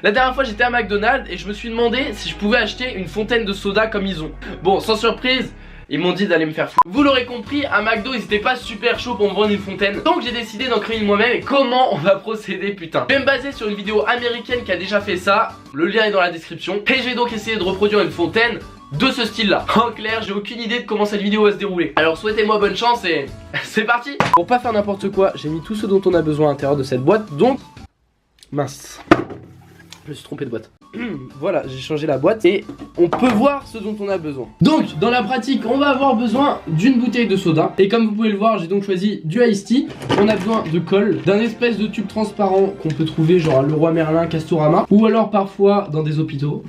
La dernière fois j'étais à McDonald's et je me suis demandé si je pouvais acheter une fontaine de soda comme ils ont. Bon, sans surprise, ils m'ont dit d'aller me faire foutre. Vous l'aurez compris, à McDo ils étaient pas super chauds pour me vendre une fontaine. Donc j'ai décidé d'en créer une moi-même. Et comment on va procéder, putain? Je vais me baser sur une vidéo américaine qui a déjà fait ça. Le lien est dans la description. Et je vais donc essayer de reproduire une fontaine de ce style là. En clair, j'ai aucune idée de comment cette vidéo va se dérouler. Alors souhaitez-moi bonne chance et c'est parti. Pour pas faire n'importe quoi, j'ai mis tout ce dont on a besoin à l'intérieur de cette boîte. Donc, mince, je me suis trompé de boîte. Voilà, j'ai changé la boîte et on peut voir ce dont on a besoin. Donc, dans la pratique, on va avoir besoin d'une bouteille de soda. Et comme vous pouvez le voir, j'ai donc choisi du Ice Tea. On a besoin de colle, d'un espèce de tube transparent qu'on peut trouver genre à Leroy Merlin, Castorama, ou alors parfois dans des hôpitaux.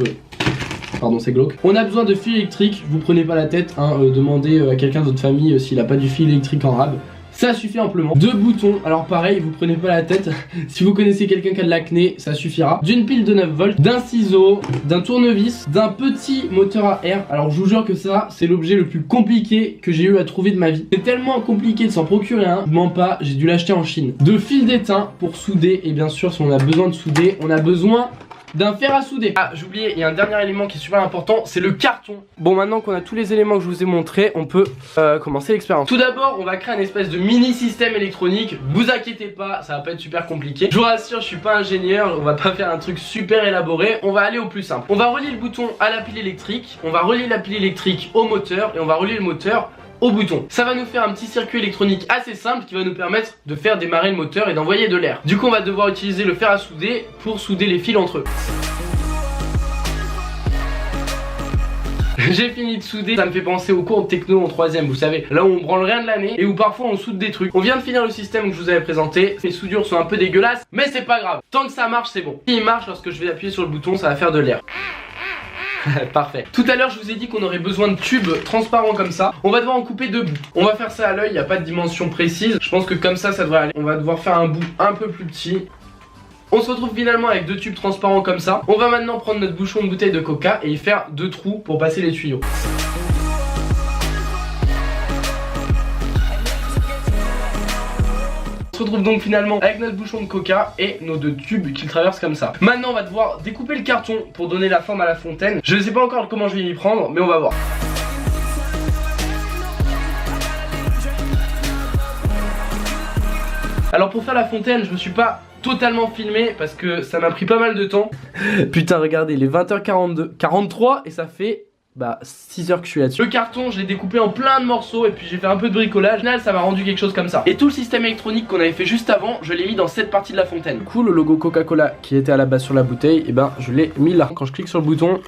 Pardon, c'est glauque. On a besoin de fil électrique, vous prenez pas la tête, hein, demandez à quelqu'un de votre famille s'il a pas du fil électrique en rab. Ça suffit amplement. 2 boutons, alors pareil, vous prenez pas la tête. Si vous connaissez quelqu'un qui a de l'acné, ça suffira. D'une pile de 9 volts, d'un ciseau, d'un tournevis, d'un petit moteur à air. Alors je vous jure que ça, c'est l'objet le plus compliqué que j'ai eu à trouver de ma vie. C'est tellement compliqué de s'en procurer un, je mens pas, j'ai dû l'acheter en Chine. De fil d'étain pour souder, et bien sûr si on a besoin de souder, on a besoin d'un fer à souder. Ah, j'ai oublié, il y a un dernier élément qui est super important, c'est le carton. Bon, maintenant qu'on a tous les éléments que je vous ai montrés, on peut commencer l'expérience. Tout d'abord, on va créer un espèce de mini système électronique. Vous inquiétez pas, ça va pas être super compliqué. Je vous rassure, je suis pas ingénieur, on va pas faire un truc super élaboré. On va aller au plus simple. On va relier le bouton à la pile électrique, on va relier la pile électrique au moteur et on va relier le moteur au bouton. Ça va nous faire un petit circuit électronique assez simple qui va nous permettre de faire démarrer le moteur et d'envoyer de l'air. Du coup, on va devoir utiliser le fer à souder pour souder les fils entre eux. J'ai fini de souder, ça me fait penser au cours de techno en 3ème, vous savez, là où on branle rien de l'année et où parfois on soude des trucs. On vient de finir le système que je vous avais présenté, les soudures sont un peu dégueulasses, mais c'est pas grave, tant que ça marche c'est bon. Si il marche, lorsque je vais appuyer sur le bouton, ça va faire de l'air. Parfait. Tout à l'heure je vous ai dit qu'on aurait besoin de tubes transparents comme ça. On va devoir en couper 2 bouts. On va faire ça à l'œil, il n'y a pas de dimension précise. Je pense que comme ça devrait aller. On va devoir faire un bout un peu plus petit. On se retrouve finalement avec 2 tubes transparents comme ça. On va maintenant prendre notre bouchon de bouteille de coca et y faire 2 trous pour passer les tuyaux. On se retrouve donc finalement avec notre bouchon de coca et nos 2 tubes qui le traversent comme ça. Maintenant on va devoir découper le carton pour donner la forme à la fontaine. Je ne sais pas encore comment je vais y prendre, mais on va voir. Alors pour faire la fontaine, je me suis pas totalement filmé parce que ça m'a pris pas mal de temps. Putain, regardez, il est 20h42, 43 et ça fait 6 heures que je suis là-dessus. Le carton, je l'ai découpé en plein de morceaux et puis j'ai fait un peu de bricolage. Au final, ça m'a rendu quelque chose comme ça. Et tout le système électronique qu'on avait fait juste avant, je l'ai mis dans cette partie de la fontaine. Du coup, le logo Coca-Cola qui était à la base sur la bouteille, et je l'ai mis là. Quand je clique sur le bouton...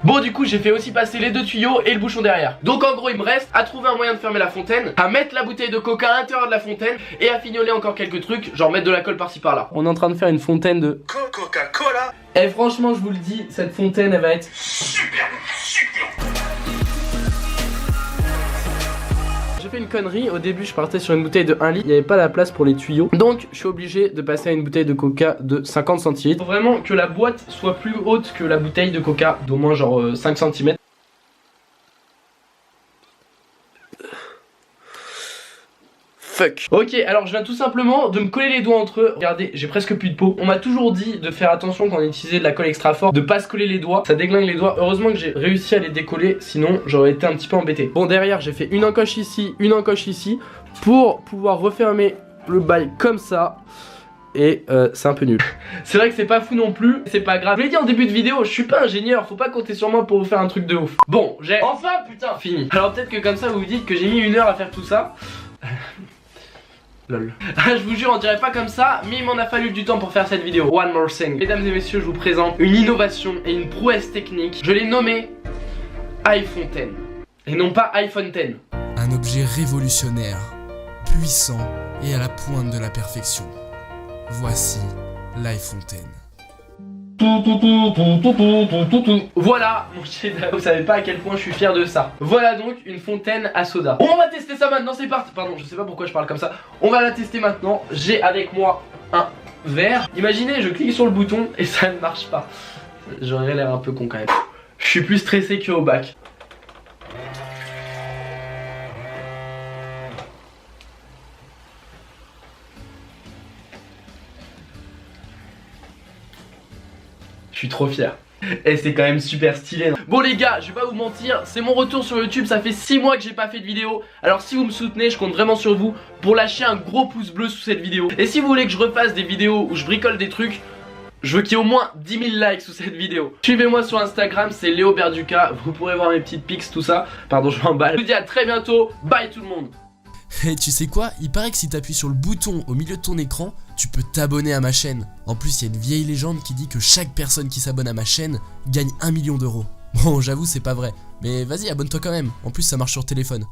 Bon, du coup j'ai fait aussi passer les 2 tuyaux et le bouchon derrière. Donc en gros il me reste à trouver un moyen de fermer la fontaine, à mettre la bouteille de coca à l'intérieur de la fontaine et à fignoler encore quelques trucs, genre mettre de la colle par-ci par-là. On est en train de faire une fontaine de Coca-Cola. Et franchement je vous le dis, cette fontaine elle va être super. J'ai fait une connerie, au début je partais sur une bouteille de 1 litre, il n'y avait pas la place pour les tuyaux. Donc je suis obligé de passer à une bouteille de coca de 50 centilitres. Il faut vraiment que la boîte soit plus haute que la bouteille de coca, d'au moins genre 5 cm. Fuck. Ok, alors je viens tout simplement de me coller les doigts entre eux. Regardez, j'ai presque plus de peau. On m'a toujours dit de faire attention quand on utilisait de la colle extra fort, de pas se coller les doigts, ça déglingue les doigts. Heureusement que j'ai réussi à les décoller, sinon j'aurais été un petit peu embêté. Bon, derrière j'ai fait une encoche ici, une encoche ici, pour pouvoir refermer le bail comme ça. Et c'est un peu nul. C'est vrai que c'est pas fou non plus, c'est pas grave. Je l'ai dit en début de vidéo, je suis pas ingénieur, faut pas compter sur moi pour vous faire un truc de ouf. Bon, j'ai enfin putain fini. Alors peut-être que comme ça vous vous dites que j'ai mis 1 heure à faire tout ça. Lol. Je vous jure, on dirait pas comme ça, mais il m'en a fallu du temps pour faire cette vidéo. One more thing. Mesdames et messieurs, je vous présente une innovation et une prouesse technique. Je l'ai nommée iFontaine. Et non pas iPhone 10. Un objet révolutionnaire, puissant et à la pointe de la perfection. Voici l'iFontaine. Voilà mon chef-d'œuvre, vous savez pas à quel point je suis fier de ça. Voilà donc une fontaine à soda. On va tester ça maintenant, c'est parti. Pardon, je sais pas pourquoi je parle comme ça. On va la tester maintenant. J'ai avec moi un verre. Imaginez, je clique sur le bouton et ça ne marche pas. J'aurais l'air un peu con quand même. Je suis plus stressé qu'au bac. suis trop fier. Et c'est quand même super stylé. Bon les gars, je vais pas vous mentir, c'est mon retour sur YouTube, ça fait 6 mois que j'ai pas fait de vidéo. Alors si vous me soutenez, je compte vraiment sur vous pour lâcher un gros pouce bleu sous cette vidéo. Et si vous voulez que je refasse des vidéos où je bricole des trucs, je veux qu'il y ait au moins 10 000 likes sous cette vidéo. Suivez-moi sur Instagram, c'est Léo Berduca, vous pourrez voir mes petites pics, tout ça. Pardon, je m'emballe. Je vous dis à très bientôt, bye tout le monde. Et tu sais quoi? Il paraît que si t'appuies sur le bouton au milieu de ton écran, tu peux t'abonner à ma chaîne. En plus, il y a une vieille légende qui dit que chaque personne qui s'abonne à ma chaîne gagne 1 million d'euros. Bon, j'avoue, c'est pas vrai. Mais vas-y, abonne-toi quand même. En plus, ça marche sur téléphone.